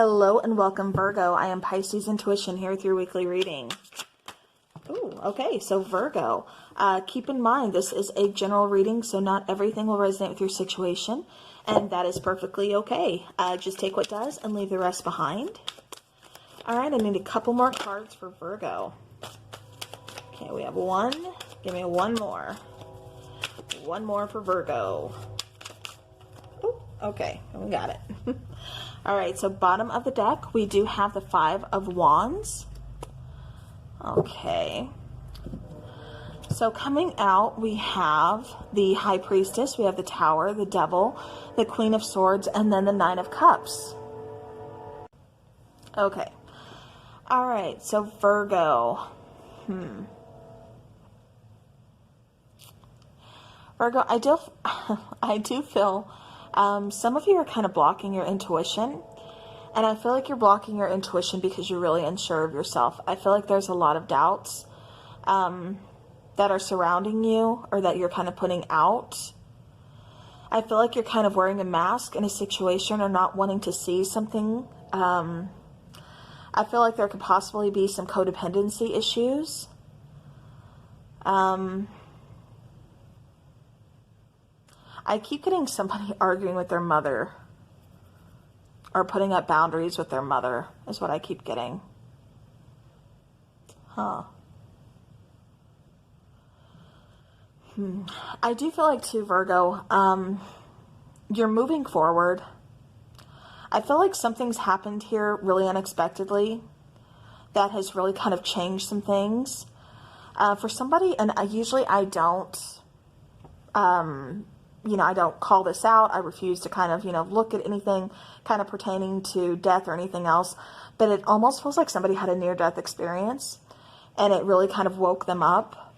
Hello and welcome, Virgo. I am Pisces Intuition here with your weekly reading. Ooh, okay, so Virgo, keep in mind this is a general reading, so not everything will resonate with your situation, and that is perfectly okay. Just take what does and leave the rest behind. All right, I need a couple more cards for Virgo. Okay, we have one. Give me one more. One more for Virgo. Ooh, okay, we got it. All right, so bottom of the deck, we do have the Five of Wands. Okay. So coming out, we have the High Priestess, we have the Tower, the Devil, the Queen of Swords, and then the Nine of Cups. Okay. All right, so Virgo. Virgo, I do feel some of you are kind of blocking your intuition, and I feel like you're blocking your intuition because you're really unsure of yourself. I feel like there's a lot of doubts that are surrounding you, or that you're kind of putting out. I feel like you're kind of wearing a mask in a situation or not wanting to see something. I feel like there could possibly be some codependency issues. I keep getting somebody arguing with their mother or putting up boundaries with their mother is what I keep getting. I do feel like too, Virgo, you're moving forward. I feel like something's happened here really unexpectedly that has really kind of changed some things. For somebody, and I don't, I don't call this out. I refuse to kind of, look at anything kind of pertaining to death or anything else. But it almost feels like somebody had a near-death experience, and it really kind of woke them up.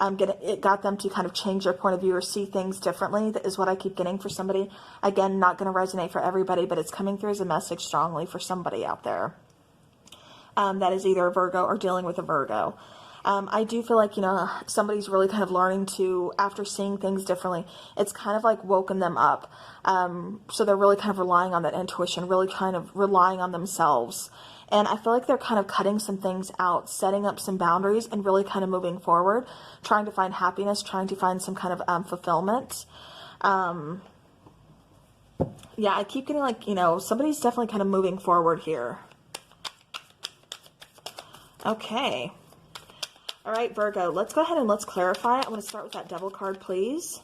It got them to kind of change their point of view or see things differently. That is what I keep getting for somebody. Again, not going to resonate for everybody, but it's coming through as a message strongly for somebody out there. That is either a Virgo or dealing with a Virgo. I do feel like, somebody's really kind of learning to, after seeing things differently, it's kind of like woken them up. So they're really kind of relying on that intuition, really kind of relying on themselves. And I feel like they're kind of cutting some things out, setting up some boundaries, and really kind of moving forward, trying to find happiness, trying to find some kind of fulfillment. Yeah, I keep getting like, somebody's definitely kind of moving forward here. Okay. All right, Virgo, let's go ahead and let's clarify. I'm going to start with that Devil card, please.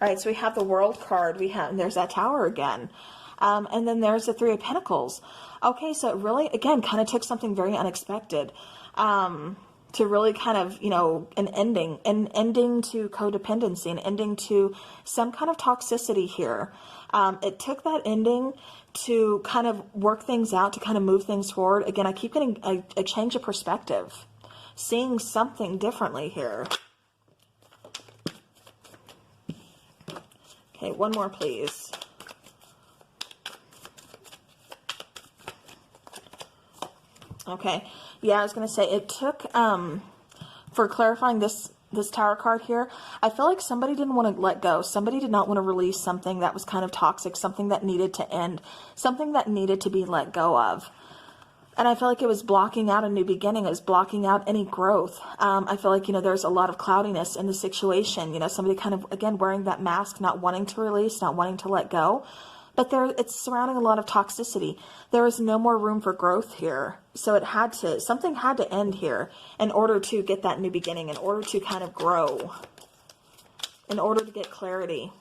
All right, so we have the World card. And there's that Tower again. And then there's the Three of Pentacles. Okay, so it really, again, kind of took something very unexpected to really kind of, an ending to codependency, an ending to some kind of toxicity here. It took that ending to kind of work things out, to kind of move things forward. Again, I keep getting a change of perspective, seeing something differently here. Okay, one more, please. Okay, yeah, I was going to say it took, for clarifying this Tower card here, I feel like somebody didn't want to let go. Somebody did not want to release something that was kind of toxic, something that needed to end, something that needed to be let go of. And I feel like it was blocking out a new beginning. It was blocking out any growth. I feel like, there's a lot of cloudiness in the situation. Somebody kind of, again, wearing that mask, not wanting to release, not wanting to let go. But it's surrounding a lot of toxicity. There is no more room for growth here. So something had to end here in order to get that new beginning, in order to kind of grow, in order to get clarity.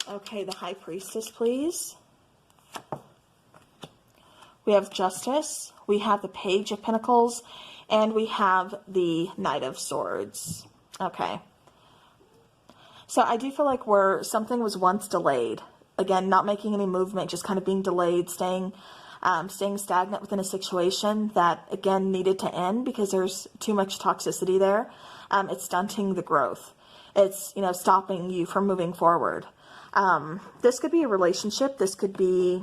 Okay, the High Priestess, please. We have Justice, we have the Page of Pentacles, and we have the Knight of Swords. Okay. So I do feel like where something was once delayed, again, not making any movement, just kind of being delayed, staying stagnant within a situation that, again, needed to end because there's too much toxicity there. It's stunting the growth. It's, stopping you from moving forward. This could be a relationship. This could be,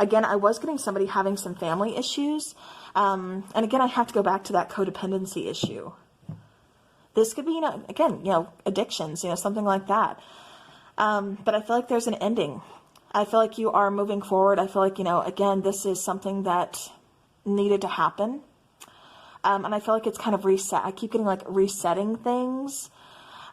again, I was getting somebody having some family issues. And again, I have to go back to that codependency issue. This could be, you know, again, you know, addictions, you know, something like that. But I feel like there's an ending. I feel like you are moving forward. I feel like, you know, again, this is something that needed to happen. And I feel like it's kind of reset. I keep getting like resetting things.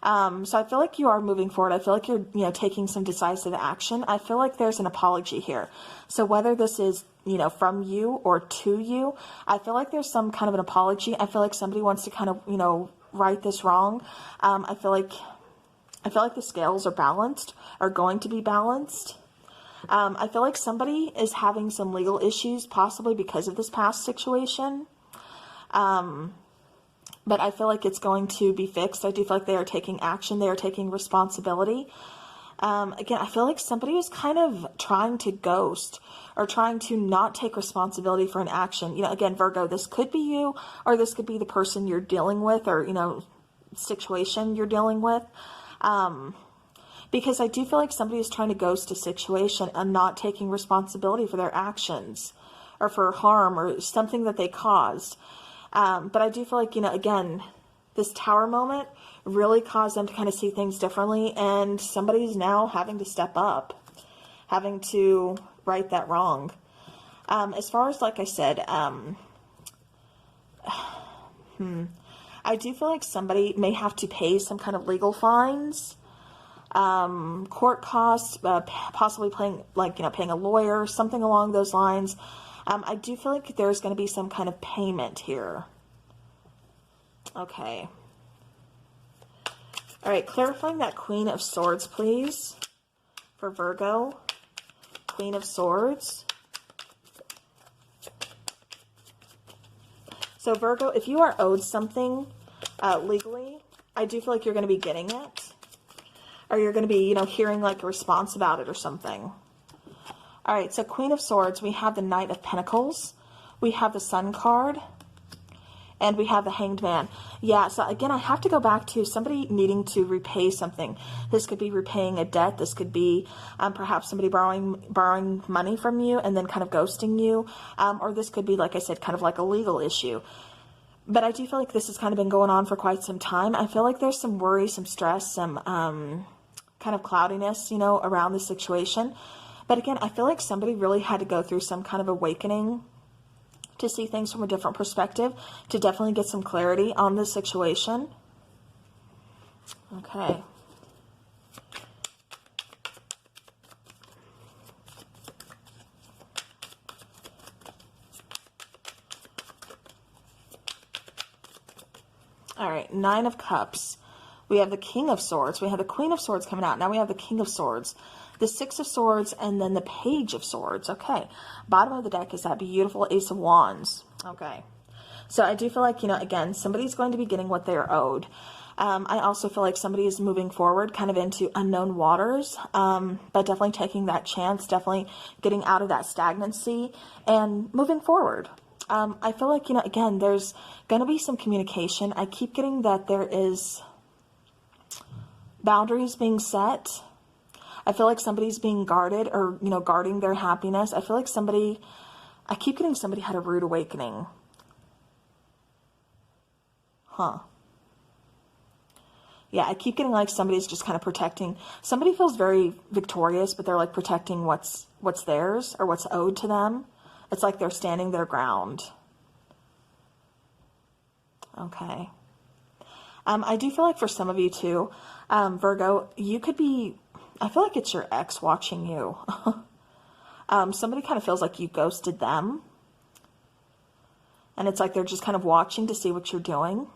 So I feel like you are moving forward. I feel like you're, you know, taking some decisive action. I feel like there's an apology here. So whether this is, you know, from you or to you, I feel like there's some kind of an apology. I feel like somebody wants to kind of, you know, right this wrong. I feel like the scales are balanced, are going to be balanced. I feel like somebody is having some legal issues, possibly because of this past situation. But I feel like it's going to be fixed. I do feel like they are taking action. They are taking responsibility. Again, I feel like somebody is kind of trying to ghost or trying to not take responsibility for an action. You know, again, Virgo, this could be you, or this could be the person you're dealing with, or, you know, situation you're dealing with. Because I do feel like somebody is trying to ghost a situation and not taking responsibility for their actions or for harm or something that they caused. But I do feel like, you know, again, this tower moment really caused them to kind of see things differently, and somebody's now having to step up, having to right that wrong. As far as, like I said, I do feel like somebody may have to pay some kind of legal fines, court costs, possibly paying a lawyer, something along those lines. I do feel like there's going to be some kind of payment here. Okay. All right, clarifying that Queen of Swords, please, for Virgo. Queen of Swords. So Virgo, if you are owed something legally, I do feel like you're going to be getting it. Or you're going to be, you know, hearing like a response about it or something. All right, so Queen of Swords, we have the Knight of Pentacles. We have the Sun card. And we have the Hanged Man. Yeah, so again, I have to go back to somebody needing to repay something. This could be repaying a debt. This could be perhaps somebody borrowing money from you and then kind of ghosting you. Or this could be, like I said, kind of like a legal issue. But I do feel like this has kind of been going on for quite some time. I feel like there's some worry, some stress, some kind of cloudiness, you know, around the situation. But again, I feel like somebody really had to go through some kind of awakening to see things from a different perspective, to definitely get some clarity on the situation. Okay. All right, Nine of Cups. We have the King of Swords. We have the Queen of Swords coming out. Now we have the King of Swords, the Six of Swords, and then the Page of Swords. Okay. Bottom of the deck is that beautiful Ace of Wands. Okay. So I do feel like, you know, again, somebody's going to be getting what they're owed. I also feel like somebody is moving forward kind of into unknown waters, but definitely taking that chance, definitely getting out of that stagnancy and moving forward. I feel like, you know, again, there's going to be some communication. I keep getting that there is boundaries being set. I feel like somebody's being guarded, or, you know, guarding their happiness. I feel like I keep getting somebody had a rude awakening. Huh. Yeah, I keep getting like somebody's just kind of protecting. Somebody feels very victorious, but they're like protecting what's theirs or what's owed to them. It's like they're standing their ground. Okay. I do feel like for some of you too, Virgo, you could be, I feel like it's your ex watching you. Somebody kind of feels like you ghosted them. And it's like they're just kind of watching to see what you're doing.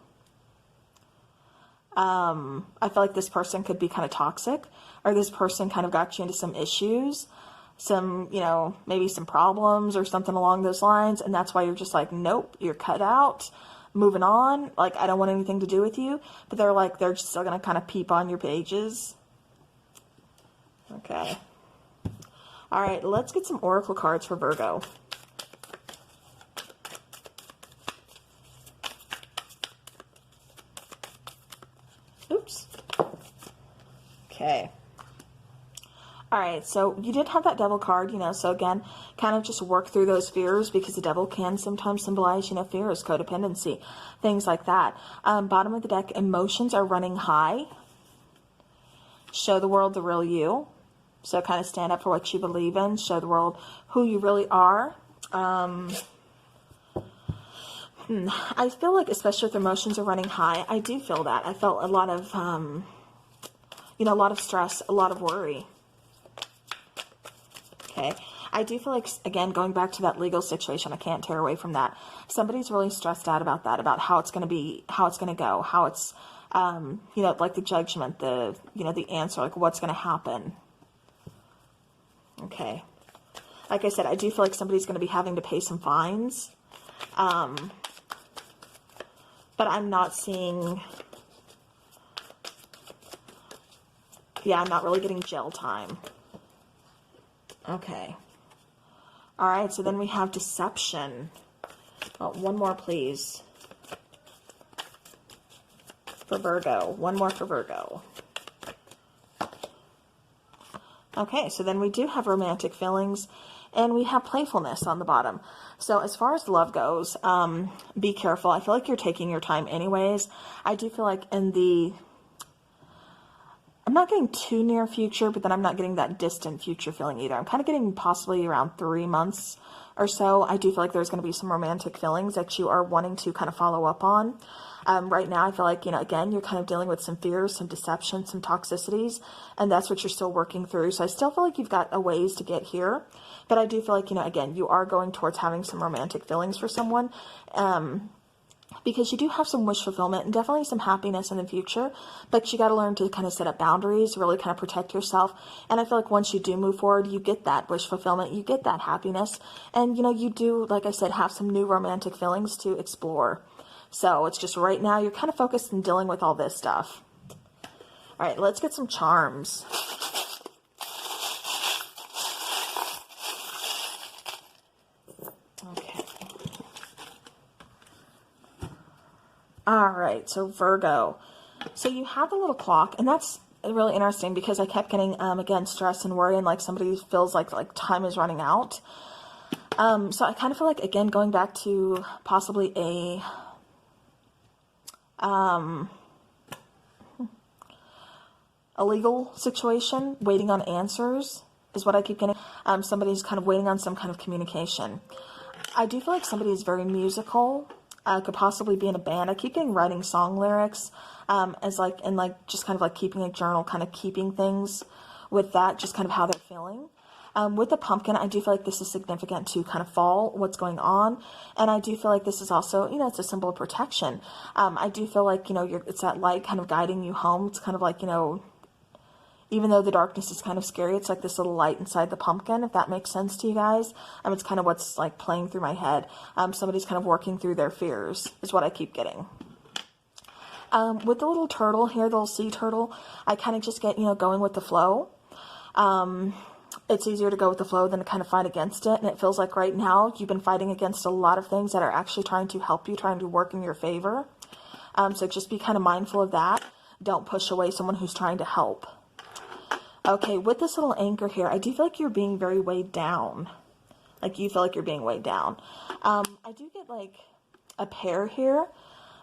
I feel like this person could be kind of toxic, or this person kind of got you into some issues, some, you know, maybe some problems or something along those lines. And that's why you're just like, nope, you're cut out, moving on. Like, I don't want anything to do with you. But they're like, they're still going to kind of peep on your pages. Okay. All right, let's get some oracle cards for Virgo. Oops. Okay. All right, so you did have that Devil card, you know, so again, kind of just work through those fears, because the devil can sometimes symbolize, you know, fears, codependency, things like that. Bottom of the deck, emotions are running high. Show the world the real you. So kind of stand up for what you believe in. Show the world who you really are. I feel like, especially if emotions are running high, I do feel that. I felt a lot of, you know, a lot of stress, a lot of worry. Okay. I do feel like, again, going back to that legal situation, I can't tear away from that. Somebody's really stressed out about that, about how it's going to be, how it's going to go, how it's, you know, like the judgment, the, you know, the answer, like what's going to happen. Okay. Like I said, I do feel like somebody's going to be having to pay some fines. But I'm not seeing, yeah, I'm not really getting jail time. Okay. All right, so then we have deception. Oh, one more, please. For Virgo. One more for Virgo. Okay, so then we do have romantic feelings, and we have playfulness on the bottom. So as far as love goes, be careful. I feel like you're taking your time anyways. I do feel like in the, I'm not getting too near future, but then I'm not getting that distant future feeling either. I'm kind of getting possibly around 3 months or so. I do feel like there's going to be some romantic feelings that you are wanting to kind of follow up on. Right now, I feel like, you know, again, you're kind of dealing with some fears, some deception, some toxicities, and that's what you're still working through. So I still feel like you've got a ways to get here, but I do feel like, you know, again, you are going towards having some romantic feelings for someone, because you do have some wish fulfillment and definitely some happiness in the future, but you got to learn to kind of set up boundaries, really kind of protect yourself. And I feel like once you do move forward, you get that wish fulfillment, you get that happiness, and, you know, you do, like I said, have some new romantic feelings to explore. So it's just right now you're kind of focused on dealing with all this stuff. All right, let's get some charms. Okay. All right, so Virgo. So you have the little clock, and that's really interesting because I kept getting, again, stress and worry, and like somebody feels like time is running out. So I kind of feel like, again, going back to possibly a legal situation, waiting on answers is what I keep getting. Somebody's kind of waiting on some kind of communication. I do feel like somebody is very musical, could possibly be in a band. I keep getting writing song lyrics, as like, and like just kind of like keeping a journal, kind of keeping things with that, just kind of how they're feeling. With the pumpkin, I do feel like this is significant to kind of fall, what's going on. And I do feel like this is also, you know, it's a symbol of protection. I do feel like, you know, it's that light kind of guiding you home. It's kind of like, you know, even though the darkness is kind of scary, it's like this little light inside the pumpkin, if that makes sense to you guys. It's kind of what's like playing through my head. Somebody's kind of working through their fears is what I keep getting. With the little turtle here, the little sea turtle, I kind of just get, you know, going with the flow. It's easier to go with the flow than to kind of fight against it. And it feels like right now you've been fighting against a lot of things that are actually trying to help you, trying to work in your favor. So just be kind of mindful of that. Don't push away someone who's trying to help. Okay, with this little anchor here, I do feel like you're being very weighed down. Like you feel like you're being weighed down. I do get like a pair here.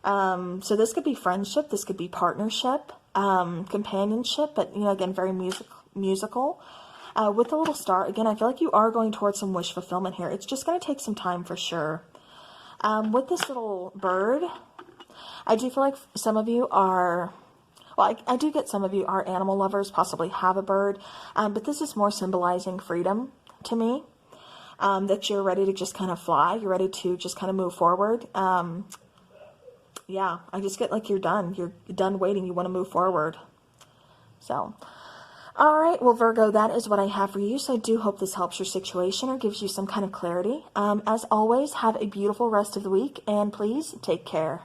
So this could be friendship. This could be partnership, companionship, but, you know, again, very musical. With the little star, again, I feel like you are going towards some wish fulfillment here. It's just going to take some time for sure. With this little bird, I do feel like some of you are, well, I do get some of you are animal lovers, possibly have a bird, but this is more symbolizing freedom to me, that you're ready to just kind of fly. You're ready to just kind of move forward. Yeah, I just get like you're done. You're done waiting. You want to move forward. So... all right, well, Virgo, that is what I have for you. So I do hope this helps your situation or gives you some kind of clarity. As always, have a beautiful rest of the week, and please take care.